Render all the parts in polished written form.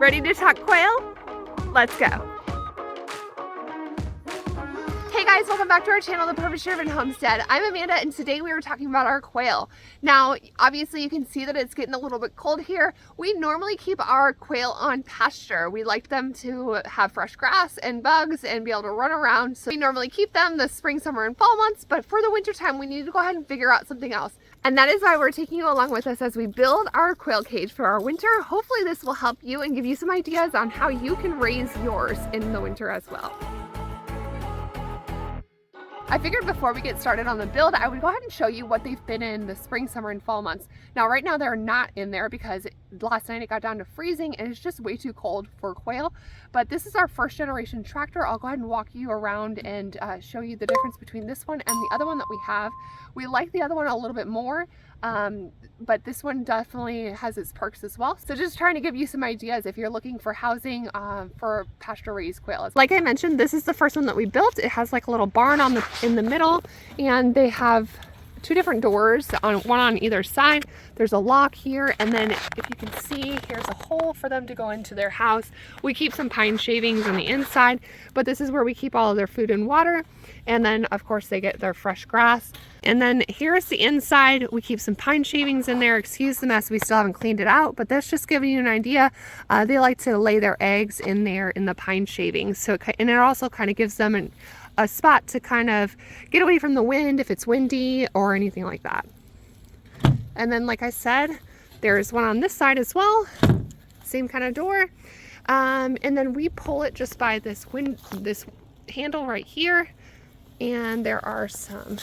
Ready to talk quail? Let's go. Hey guys, welcome back to our channel, The Perfect Homestead. I'm Amanda, and today we were talking about our quail. Now, obviously you can see that it's getting a little bit cold here. We normally keep our quail on pasture. We like them to have fresh grass and bugs and be able to run around. So we normally keep them the spring, summer, and fall months, but for the winter time, we need to go ahead and figure out something else. And that is why we're taking you along with us as we build our quail cage for our winter. Hopefully this will help you and give you some ideas on how you can raise yours in the winter as well. I figured before we get started on the build, I would go ahead and show you what they've been in the spring, summer, and fall months. Now, right now they're not in there because last night it got down to freezing and it's just way too cold for quail. But this is our first generation tractor. I'll go ahead and walk you around and show you the difference between this one and the other one that we have. We like the other one a little bit more, but this one definitely has its perks as well. So just trying to give you some ideas if you're looking for housing for pasture raised quail. Like I mentioned, this is the first one that we built. It has like a little barn in the middle, and they have two different doors, one on either side. There's a lock here, and then if you can see, here's a hole for them to go into their house. We keep some pine shavings on the inside, but this is where we keep all of their food and water. And then of course they get their fresh grass. And then here's the inside. We keep some pine shavings in there. Excuse the mess, we still haven't cleaned it out, but that's just giving you an idea. They like to lay their eggs in there in the pine shavings. So, and it also kind of gives them a spot to kind of get away from the wind if it's windy or anything like that. And then, like I said, there's one on this side as well, same kind of door. And then we pull it just by this handle right here, and there are some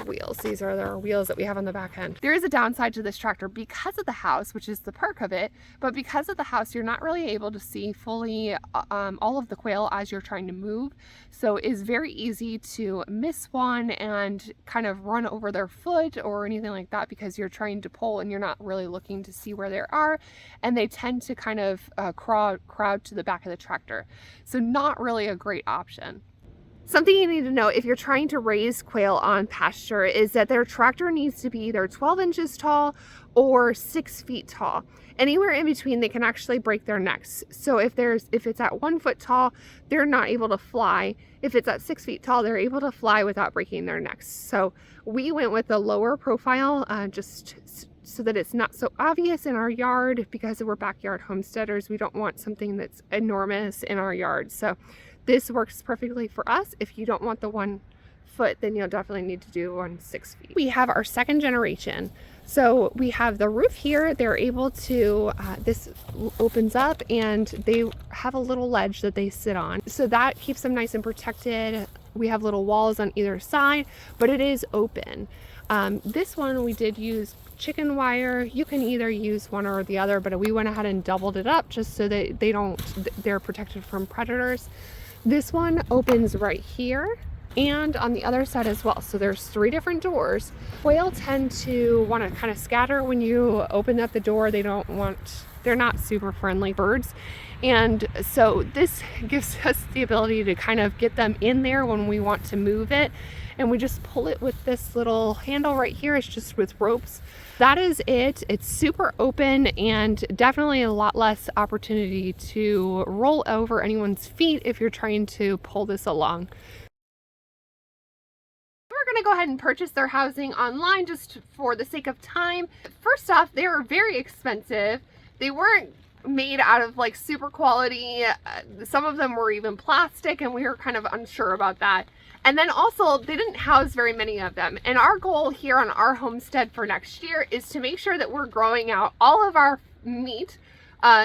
wheels. These are our wheels that we have on the back end. There is a downside to this tractor because of the house, which is the perk of it, but because of the house, you're not really able to see fully all of the quail as you're trying to move. So it's very easy to miss one and kind of run over their foot or anything like that because you're trying to pull and you're not really looking to see where they are, and they tend to kind of crowd to the back of the tractor. So not really a great option. Something you need to know if you're trying to raise quail on pasture is that their tractor needs to be either 12 inches tall or 6 feet tall. Anywhere in between, they can actually break their necks. So if it's at 1 foot tall, they're not able to fly. If it's at 6 feet tall, they're able to fly without breaking their necks. So we went with a lower profile just so that it's not so obvious in our yard. Because we're backyard homesteaders, we don't want something that's enormous in our yard. So this works perfectly for us. If you don't want the 1 foot, then you'll definitely need to do one 6 feet. We have our second generation. So we have the roof here. They're able to, this opens up and they have a little ledge that they sit on. So that keeps them nice and protected. We have little walls on either side, but it is open. This one we did use chicken wire. You can either use one or the other, but we went ahead and doubled it up just so that they're protected from predators. This one opens right here and on the other side as well. So there's 3 different doors. Quail tend to want to kind of scatter when you open up the door. They're not super friendly birds. And so this gives us the ability to kind of get them in there when we want to move it. And we just pull it with this little handle right here. It's just with ropes. That is it. It's super open and definitely a lot less opportunity to roll over anyone's feet if you're trying to pull this along. We're going to go ahead and purchase their housing online just for the sake of time. First off, they were very expensive. They weren't made out of like super quality. Some of them were even plastic, and we were kind of unsure about that. And then also, they didn't house very many of them. And our goal here on our homestead for next year is to make sure that we're growing out all of our meat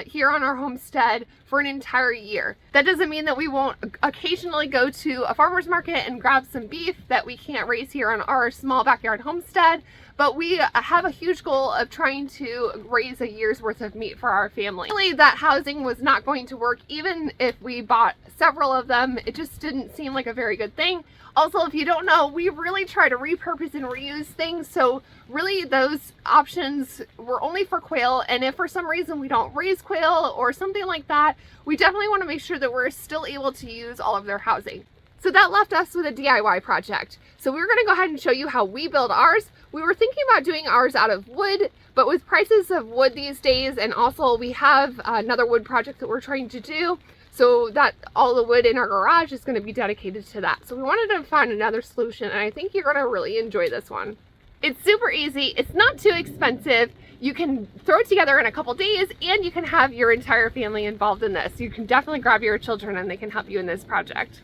here on our homestead for an entire year. That doesn't mean that we won't occasionally go to a farmer's market and grab some beef that we can't raise here on our small backyard homestead, but we have a huge goal of trying to raise a year's worth of meat for our family. Really, that housing was not going to work even if we bought several of them. It just didn't seem like a very good thing. Also, if you don't know, we really try to repurpose and reuse things, so really those options were only for quail, and if for some reason we don't raise quail or something like that, we definitely want to make sure that we're still able to use all of their housing. So that left us with a DIY project. So we're going to go ahead and show you how we build ours. We were thinking about doing ours out of wood, But with prices of wood these days, and also we have another wood project that we're trying to do, so that all the wood in our garage is going to be dedicated to that. So we wanted to find another solution, and I think you're going to really enjoy this one. It's super easy. It's not too expensive. You can throw it together in a couple days, and you can have your entire family involved in this. You can definitely grab your children and they can help you in this project.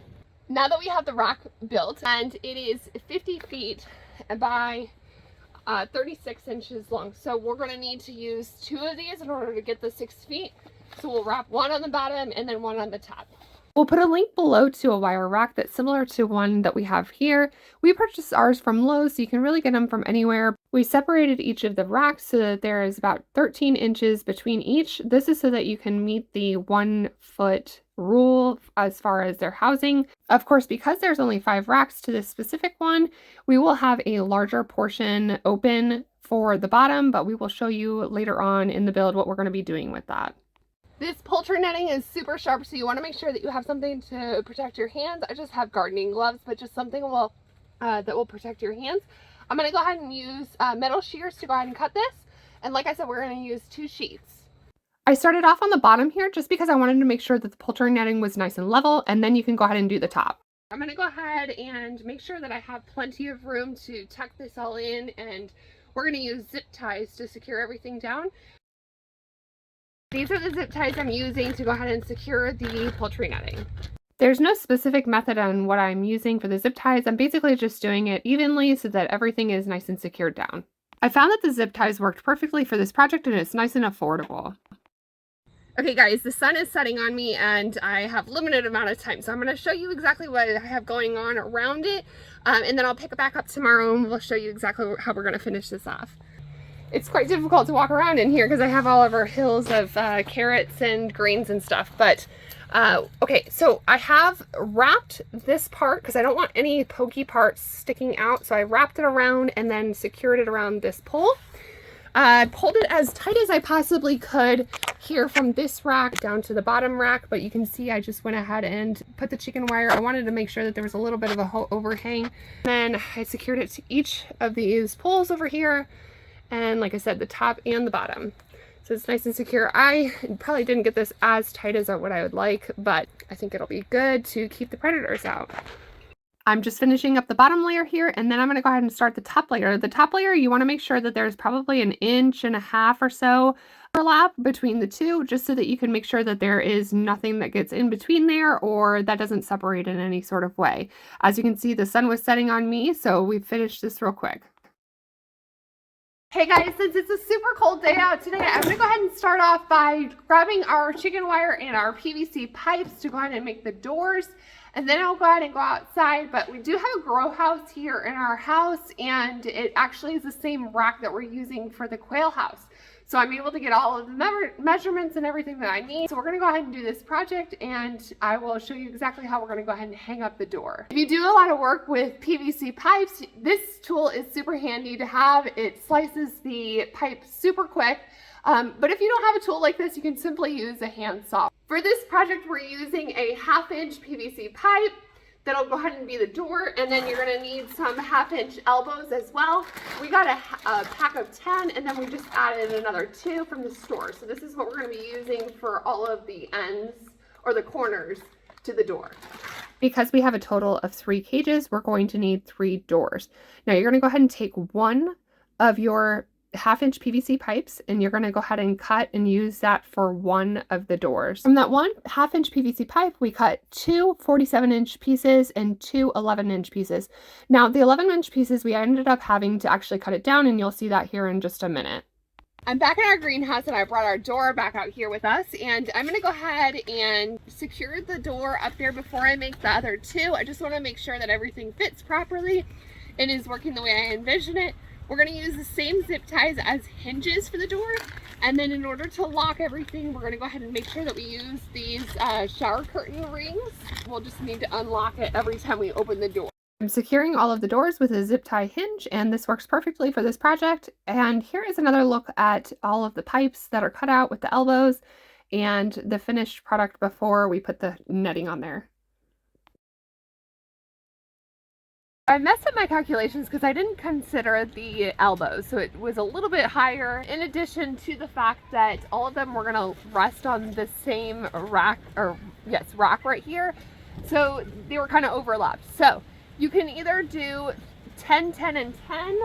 Now that we have the rack built, and it is 50 feet by 36 inches long. So we're going to need to use 2 of these in order to get the 6 feet. So we'll wrap one on the bottom and then one on the top. We'll put a link below to a wire rack that's similar to one that we have here. We purchased ours from Lowe's, so you can really get them from anywhere. We separated each of the racks so that there is about 13 inches between each. This is so that you can meet the 1 foot rule as far as their housing. Of course, because there's only 5 racks to this specific one, we will have a larger portion open for the bottom, but we will show you later on in the build what we're going to be doing with that. This poultry netting is super sharp, so you want to make sure that you have something to protect your hands. I just have gardening gloves, but just something that will protect your hands. I'm going to go ahead and use metal shears to go ahead and cut this. And like I said, we're going to use 2 sheets. I started off on the bottom here just because I wanted to make sure that the poultry netting was nice and level, and then you can go ahead and do the top. I'm going to go ahead and make sure that I have plenty of room to tuck this all in, and we're going to use zip ties to secure everything down. These are the zip ties I'm using to go ahead and secure the poultry netting. There's no specific method on what I'm using for the zip ties. I'm basically just doing it evenly so that everything is nice and secured down. I found that the zip ties worked perfectly for this project, and it's nice and affordable. Okay guys, the sun is setting on me and I have limited amount of time, so I'm going to show you exactly what I have going on around it, and then I'll pick it back up tomorrow and we'll show you exactly how we're going to finish this off. It's quite difficult to walk around in here because I have all of our hills of carrots and greens and stuff. But okay, so I have wrapped this part because I don't want any pokey parts sticking out. So I wrapped it around and then secured it around this pole. I pulled it as tight as I possibly could here from this rack down to the bottom rack, but you can see I just went ahead and put the chicken wire. I wanted to make sure that there was a little bit of a overhang. Then I secured it to each of these poles over here. And like I said, the top and the bottom. So it's nice and secure. I probably didn't get this as tight as what I would like, but I think it'll be good to keep the predators out. I'm just finishing up the bottom layer here, and then I'm going to go ahead and start the top layer. The top layer, you want to make sure that there's probably 1.5 inches or so overlap between the two, just so that you can make sure that there is nothing that gets in between there or that doesn't separate in any sort of way. As you can see, the sun was setting on me, so we finished this real quick. Hey guys, since it's a super cold day out today, I'm going to go ahead and start off by grabbing our chicken wire and our PVC pipes to go ahead and make the doors. And then I'll go ahead and go outside, but we do have a grow house here in our house, and it actually is the same rack that we're using for the quail house. So I'm able to get all of the measurements and everything that I need. So we're gonna go ahead and do this project, and I will show you exactly how we're gonna go ahead and hang up the door. If you do a lot of work with PVC pipes, this tool is super handy to have. It slices the pipe super quick. But if you don't have a tool like this, you can simply use a handsaw. For this project, we're using a 1/2 inch PVC pipe. That'll go ahead and be the door, and then you're gonna need some 1/2 inch elbows as well. We got a pack of 10, and then we just added another 2 from the store. So this is what we're gonna be using for all of the ends or the corners to the door. Because we have a total of 3 cages, we're going to need 3 doors. Now you're gonna go ahead and take one of your 1/2 inch PVC pipes, and you're going to go ahead and cut and use that for one of the doors. From that one 1/2 inch PVC pipe, we cut 2 47-inch pieces and 2 11-inch pieces. Now the 11-inch pieces, we ended up having to actually cut it down, and you'll see that here in just a minute. I'm back in our greenhouse, and I brought our door back out here with us, and I'm going to go ahead and secure the door up there before I make the other 2. I just want to make sure that everything fits properly and is working the way I envision it. We're going to use the same zip ties as hinges for the door, and then in order to lock everything, we're going to go ahead and make sure that we use these shower curtain rings. We'll just need to unlock it every time we open the door. I'm securing all of the doors with a zip tie hinge, and this works perfectly for this project. And here is another look at all of the pipes that are cut out with the elbows and the finished product before we put the netting on there. I messed up my calculations because I didn't consider the elbows, so it was a little bit higher, in addition to the fact that all of them were going to rest on the same rack, or yes, rack right here, so they were kind of overlapped. So you can either do 10, 10, and 10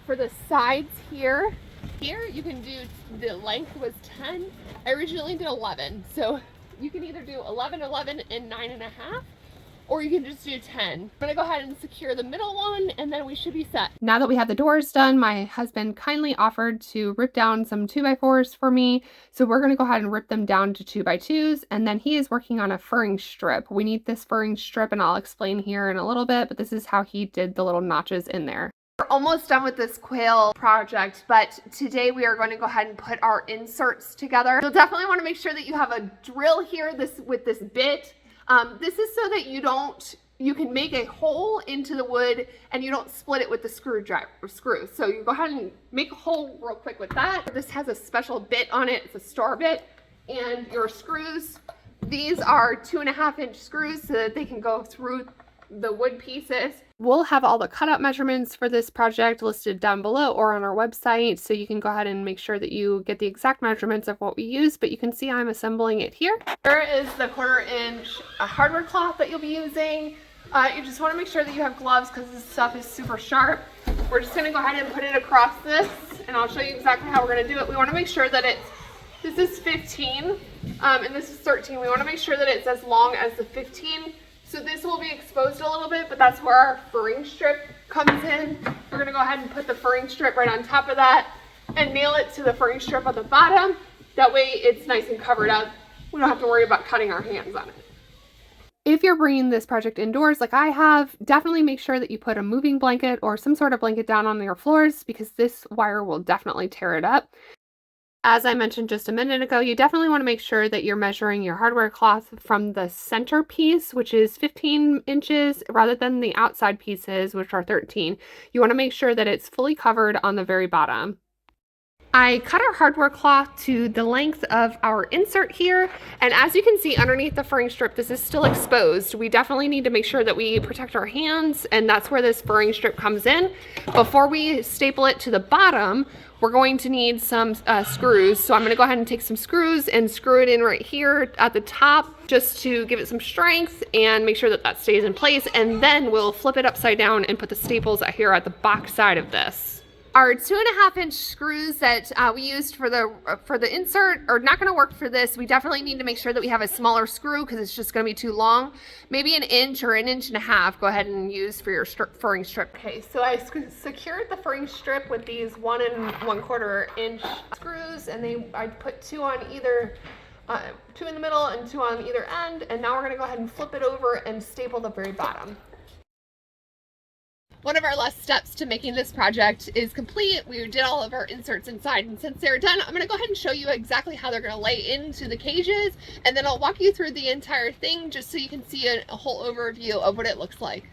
for the sides here. Here you can do, the length was 10. I originally did 11, so you can either do 11, 11, and 9.5, or you can just do 10. I'm gonna go ahead and secure the middle one, and then we should be set. Now that we have the doors done, my husband kindly offered to rip down some 2x4s for me. So we're gonna go ahead and rip them down to 2x2s, and then he is working on a furring strip. We need this furring strip, and I'll explain here in a little bit, but this is how he did the little notches in there. We're almost done with this quail project, but today we are going to go ahead and put our inserts together. You'll definitely want to make sure that you have a drill here with this bit. This is so that you can make a hole into the wood and you don't split it with the screwdriver or screws. So you go ahead and make a hole real quick with that. This has a special bit on it. It's a star bit. And your screws, these are 2.5-inch screws so that they can go through the wood pieces. We'll have all the cutout measurements for this project listed down below or on our website, so you can go ahead and make sure that you get the exact measurements of what we use, but you can see I'm assembling it here. Here is the 1/4-inch hardware cloth that you'll be using. You just want to make sure that you have gloves because this stuff is super sharp. We're just going to go ahead and put it across this, and I'll show you exactly how we're going to do it. We want to make sure that this is 15 and this is 13. We want to make sure that it's as long as the 15. So this will be exposed a little bit, but that's where our furring strip comes in. We're gonna go ahead and put the furring strip right on top of that and nail it to the furring strip on the bottom. That way it's nice and covered up. We don't have to worry about cutting our hands on it. If you're bringing this project indoors like I have, definitely make sure that you put a moving blanket or some sort of blanket down on your floors because this wire will definitely tear it up. As I mentioned just a minute ago, you definitely want to make sure that you're measuring your hardware cloth from the center piece, which is 15 inches, rather than the outside pieces, which are 13. You want to make sure that it's fully covered on the very bottom. I cut our hardware cloth to the length of our insert here, and as you can see underneath the furring strip, this is still exposed. We definitely need to make sure that we protect our hands, and that's where this furring strip comes in. Before we staple it to the bottom, we're going to need some screws. So I'm going to go ahead and take some screws and screw it in right here at the top just to give it some strength and make sure that that stays in place. And then we'll flip it upside down and put the staples here at the back side of this. Our 2.5-inch screws that we used for the insert are not going to work for this. We definitely need to make sure that we have a smaller screw because it's just going to be too long. Maybe 1 inch or 1.5 inches. Go ahead and use for your furring strip. Okay, so I secured the furring strip with these 1 1/4 inch screws, and I put 2 on either, 2 in the middle and 2 on either end. And now we're going to go ahead and flip it over and staple the very bottom. One of our last steps to making this project is complete. We did all of our inserts inside, and since they're done, I'm going to go ahead and show you exactly how they're going to lay into the cages, and then I'll walk you through the entire thing just so you can see a whole overview of what it looks like.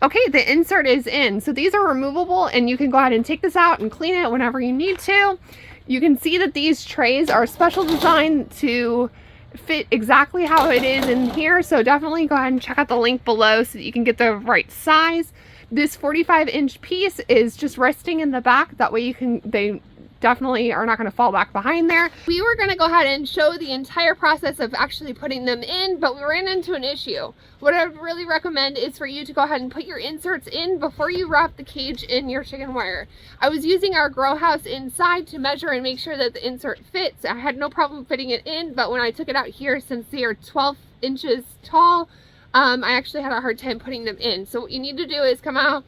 Okay, the insert is in. So these are removable, and you can go ahead and take this out and clean it whenever you need to. You can see that these trays are special designed to fit exactly how it is in here, so definitely go ahead and check out the link below so that you can get the right size. This 45-inch piece is just resting in the back. That way they definitely are not going to fall back behind there. We were going to go ahead and show the entire process of actually putting them in, but we ran into an issue. What I would really recommend is for you to go ahead and put your inserts in before you wrap the cage in your chicken wire. I was using our grow house inside to measure and make sure that the insert fits. I had no problem fitting it in, but when I took it out here, since they are 12 inches tall, I actually had a hard time putting them in. So what you need to do is come out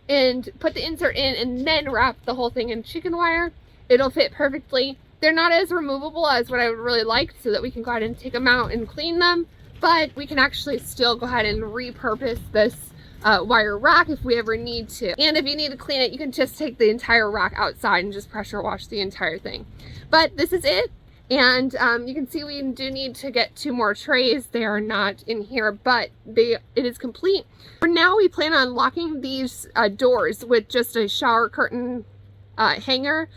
and put the insert in and then wrap the whole thing in chicken wire. It'll fit perfectly. They're not as removable as what I would really like, so that we can go ahead and take them out and clean them, but we can actually still go ahead and repurpose this wire rack if we ever need to. And if you need to clean it, you can just take the entire rack outside and just pressure wash the entire thing. But this is it. And you can see we do need to get 2 more trays. They are not in here, but it is complete. For now, we plan on locking these doors with just a shower curtain hanger.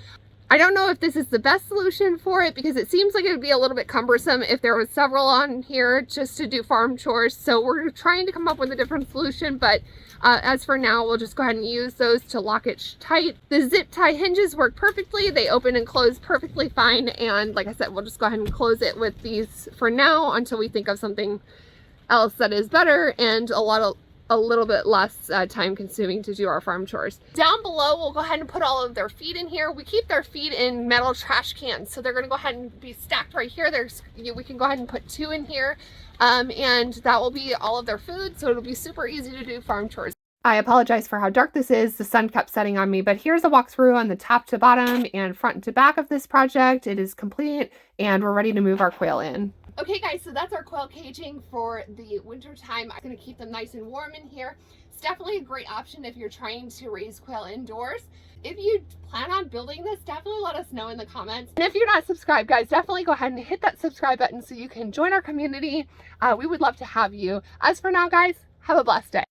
I don't know if this is the best solution for it because it seems like it would be a little bit cumbersome if there was several on here just to do farm chores. So we're trying to come up with a different solution, but As for now, we'll just go ahead and use those to lock it tight. The zip tie hinges work perfectly. They open and close perfectly fine. And like I said, we'll just go ahead and close it with these for now until we think of something else that is better and a little bit less time consuming to do our farm chores. Down below, we'll go ahead and put all of their feed in here. We keep their feed in metal trash cans, so they're going to go ahead and be stacked right here. We can go ahead and put 2 in here, and that will be all of their food, so it'll be super easy to do farm chores. I apologize for how dark this is. The sun kept setting on me, but here's a walkthrough on the top to bottom and front to back of this project. It is complete, and we're ready to move our quail in. Okay guys, so that's our quail caging for the winter time. I'm going to keep them nice and warm in here. It's definitely a great option if you're trying to raise quail indoors. If you plan on building this, definitely let us know in the comments. And if you're not subscribed, guys, definitely go ahead and hit that subscribe button so you can join our community. We would love to have you. As for now, guys, have a blessed day.